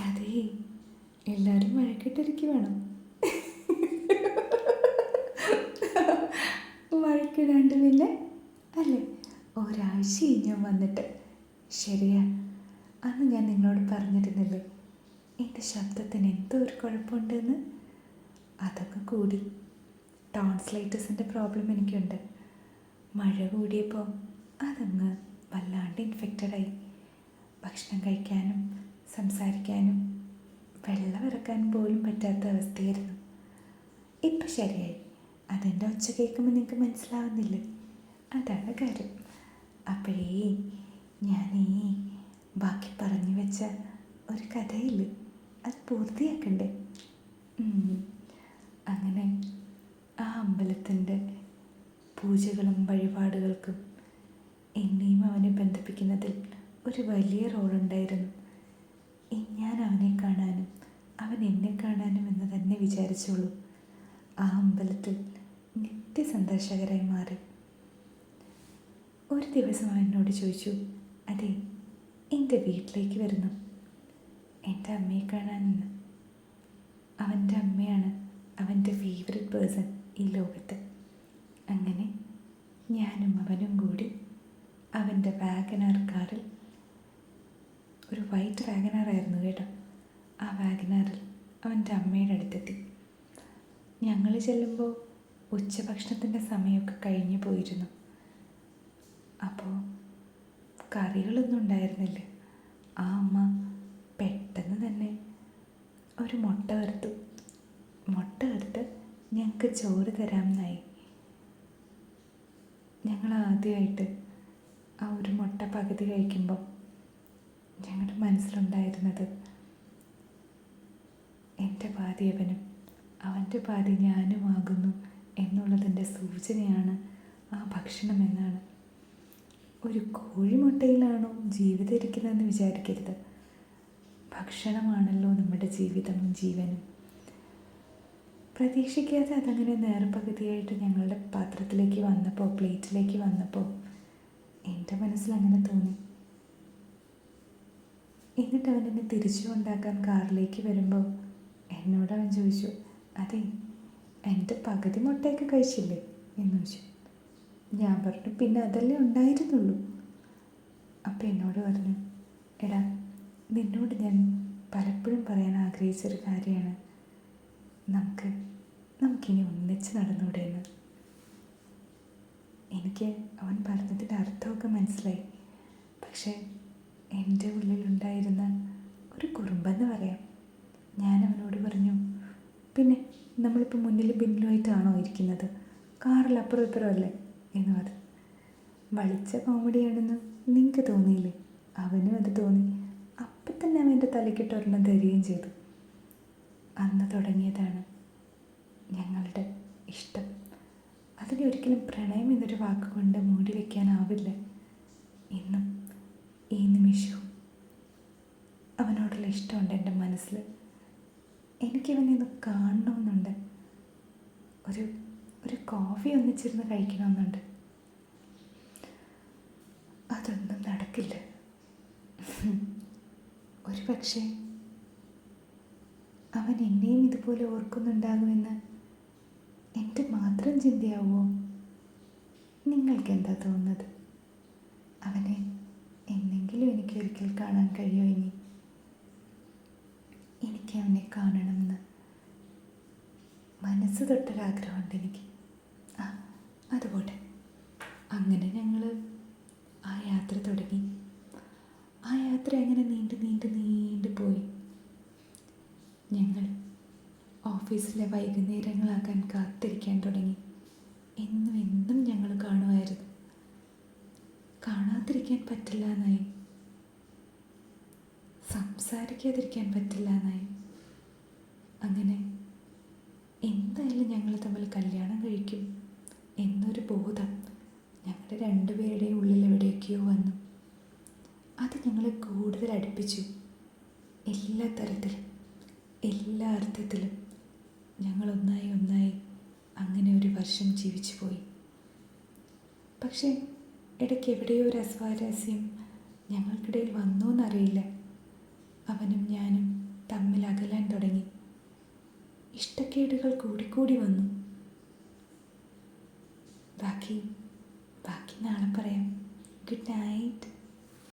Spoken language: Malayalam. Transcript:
അതേ, എല്ലാവരും വഴക്കിട്ടിരിക്കുവാണോ? വഴക്കിടാണ്ട് പിന്നെ അല്ലേ? ഒരാഴ്ചയായി ഞാൻ വന്നിട്ട്. ശരിയാ, അന്ന് ഞാൻ നിങ്ങളോട് പറഞ്ഞിരുന്നില്ലേ എൻ്റെ ശബ്ദത്തിന് എന്തോ ഒരു കുഴപ്പമുണ്ടെന്ന്. അതൊക്കെ കൂടി ടോൺസിലൈറ്റിസിൻ്റെ പ്രോബ്ലം എനിക്കുണ്ട്. മഴ കൂടിയപ്പോൾ അതങ്ങ് വല്ലാണ്ട് ഇൻഫെക്റ്റഡായി. ഭക്ഷണം കഴിക്കാനും സംസാരിക്കാനും വെള്ളം ഇറക്കാനും പോലും പറ്റാത്ത അവസ്ഥയായിരുന്നു. ഇപ്പം ശരിയായി. അതെൻ്റെ ഒച്ച കേൾക്കുമ്പോൾ നിങ്ങൾക്ക് മനസ്സിലാവുന്നില്ലേ? അതാണ് കാര്യം. അപ്പോഴേ ഞാനീ ബാക്കി പറഞ്ഞു വെച്ച ഒരു കഥയില്ലേ, അത് പൂർത്തിയാക്കണ്ടേ? അങ്ങനെ ആ അമ്പലത്തിൻ്റെ പൂജകളും വഴിപാടുകൾക്കും എന്നെയും അവനെ ബന്ധിപ്പിക്കുന്നതിൽ ഒരു വലിയ റോളുണ്ടായിരുന്നു. ഞാൻ അവനെ കാണാനും അവൻ എന്നെ കാണാനും എന്ന് തന്നെ വിചാരിച്ചോളൂ. ആ അമ്പലത്തിൽ നിത്യസന്ദർശകരായി മാറി. ഒരു ദിവസം അവൻ എന്നോട് ചോദിച്ചു, അതെ, എൻ്റെ വീട്ടിലേക്ക് വരുന്നു എൻ്റെ അമ്മയെ കാണാനെന്ന്. അവൻ്റെ അമ്മയാണ് അവൻ്റെ ഫേവറേറ്റ് പേഴ്സൺ ഈ ലോകത്ത്. അങ്ങനെ ഞാനും അവനും കൂടി അവൻ്റെ വാഗനാർ കാറിൽ, ഒരു വൈറ്റ് വാഗനാറായിരുന്നു കേട്ടോ, ആ വാഗനാറിൽ അവൻ്റെ അമ്മയുടെ അടുത്തെത്തി. ഞങ്ങൾ ചെല്ലുമ്പോൾ ഉച്ചഭക്ഷണത്തിൻ്റെ സമയമൊക്കെ കഴിഞ്ഞു പോയിരുന്നു. അപ്പോൾ കറികളൊന്നും ഉണ്ടായിരുന്നില്ല. ആ അമ്മ പെട്ടെന്ന് തന്നെ ഒരു മുട്ട വറുത്ത് ഞങ്ങൾക്ക് ചോറ് തരാമെന്നായി. ഞങ്ങൾ ആദ്യമായിട്ട് ആ ഒരു മുട്ട പകുതി കഴിക്കുമ്പോൾ ഞങ്ങളുടെ മനസ്സിലുണ്ടായിരുന്നത് എൻ്റെ പാതി അവനും അവൻ്റെ പാതി ഞാനുമാകുന്നു എന്നുള്ളതിൻ്റെ സൂചനയാണ് ആ ഭക്ഷണം എന്നാണ്. ഒരു കോഴിമുട്ടയിലാണോ ജീവിതം ഇരിക്കുന്നതെന്ന് വിചാരിക്കരുത്. ഭക്ഷണമാണല്ലോ നമ്മുടെ ജീവിതവും ജീവനും. പ്രതീക്ഷിക്കാതെ അതങ്ങനെ നേർപകുതിയായിട്ട് ഞങ്ങളുടെ പാത്രത്തിലേക്ക് വന്നപ്പോൾ, പ്ലേറ്റിലേക്ക് വന്നപ്പോൾ എൻ്റെ മനസ്സിൽ അങ്ങനെ തോന്നി. എന്നിട്ട് അവൻ എന്നെ തിരിച്ചു കൊണ്ടാക്കാൻ കാറിലേക്ക് വരുമ്പോൾ എന്നോട് അവൻ ചോദിച്ചു, അതെ, എൻ്റെ പകുതി മുട്ടയൊക്കെ കഴിച്ചില്ലേ എന്ന് ചോദിച്ചു. ഞാൻ പറഞ്ഞു, പിന്നെ അതല്ലേ ഉണ്ടായിരുന്നുള്ളൂ. അപ്പം എന്നോട് പറഞ്ഞു, എടാ, നിന്നോട് ഞാൻ പലപ്പോഴും പറയാൻ ആഗ്രഹിച്ചൊരു കാര്യമാണ്, നമുക്കിനി ഒന്നിച്ച് നടന്നൂടെ എന്ന്. എനിക്ക് അവൻ പറഞ്ഞതിൻ്റെ അർത്ഥമൊക്കെ മനസ്സിലായി. പക്ഷേ എൻ്റെ ഉള്ളിലുണ്ടായിരുന്ന ഒരു കുറുമ്പെന്ന് പറയാം. ഞാൻ അവനോട് പറഞ്ഞു, പിന്നെ നമ്മളിപ്പോൾ മുന്നിലും പിന്നിലുമായിട്ടാണോ ഇരിക്കുന്നത്? കാറിൽ അപ്പുറം ഇപ്പുറം അല്ലേ എന്ന് പറഞ്ഞു. വളിച്ച കോമഡിയാണെന്ന് നിങ്ങൾക്ക് തോന്നിയില്ലേ? അവനും അത് തോന്നി. അപ്പം തന്നെ അവൻ്റെ തലയ്ക്കിട്ട് ഒരെണ്ണം തരികയും ചെയ്തു. അന്ന് തുടങ്ങിയതാണ് ഞങ്ങളുടെ ഇഷ്ടം. അതിനെ ഒരിക്കലും പ്രണയം എന്നൊരു വാക്കുകൊണ്ട് മൂടി വയ്ക്കാനാവില്ല. ഇന്നും ഈ നിമിഷവും അവനോടുള്ള ഇഷ്ടമുണ്ട് എൻ്റെ മനസ്സിൽ. എനിക്കവനെ ഒന്ന് കാണണമെന്നുണ്ട്. ഒരു കോഫി ഒന്നിച്ചിരുന്ന് കഴിക്കണമെന്നുണ്ട്. അതൊന്നും നടക്കില്ല. ഒരു പക്ഷേ അവൻ എന്നെയും ഇതുപോലെ ഓർക്കുന്നുണ്ടാകുമെന്ന് എൻ്റെ മാത്രം ചിന്തയാവുമോ? നിങ്ങൾക്കെന്താ തോന്നുന്നത്? അവനെ എന്നെങ്കിലും എനിക്കൊരിക്കൽ കാണാൻ കഴിയുമോ? എനിക്ക് അവനെ കാണണമെന്ന് മനസ്സ് തൊട്ടൊരാഗ്രഹമുണ്ട് എനിക്ക്. അതുപോലെ അങ്ങനെ ഞങ്ങൾ ആ യാത്ര തുടങ്ങി. ആ യാത്ര അങ്ങനെ നീണ്ടു പോയി. ഞങ്ങൾ ഓഫീസിലെ വൈകുന്നേരങ്ങളാക്കാൻ കാത്തിരിക്കാൻ തുടങ്ങി. എന്നും ഞങ്ങൾ കാണുമായിരുന്നു. കാണാതിരിക്കാൻ പറ്റില്ല എന്നായി, സംസാരിക്കാതിരിക്കാൻ പറ്റില്ല എന്നായി. അങ്ങനെ എന്തായാലും ഞങ്ങൾ തമ്മിൽ കല്യാണം കഴിക്കും എന്നൊരു ബോധം ഞങ്ങളുടെ രണ്ടുപേരുടെയും ഉള്ളിൽ എവിടെയൊക്കെയോ വന്നു. അത് ഞങ്ങളെ കൂടുതൽ അടുപ്പിച്ചു. എല്ലാ തരത്തിലും, എല്ലാ അർത്ഥത്തിലും ഞങ്ങൾ ഒന്നായി അങ്ങനെ ഒരു വർഷം ജീവിച്ചു പോയി. പക്ഷേ ഇടയ്ക്ക് എവിടെയോ ഒരു അസ്വാരസ്യം ഞങ്ങൾക്കിടയിൽ വന്നോന്നറിയില്ല. അവനും ഞാനും അകലാൻ തുടങ്ങി. ഇഷ്ടക്കേടുകൾ കൂടിക്കൂടി വന്നു. ബാക്കി നാളെ പറയാം. Good night.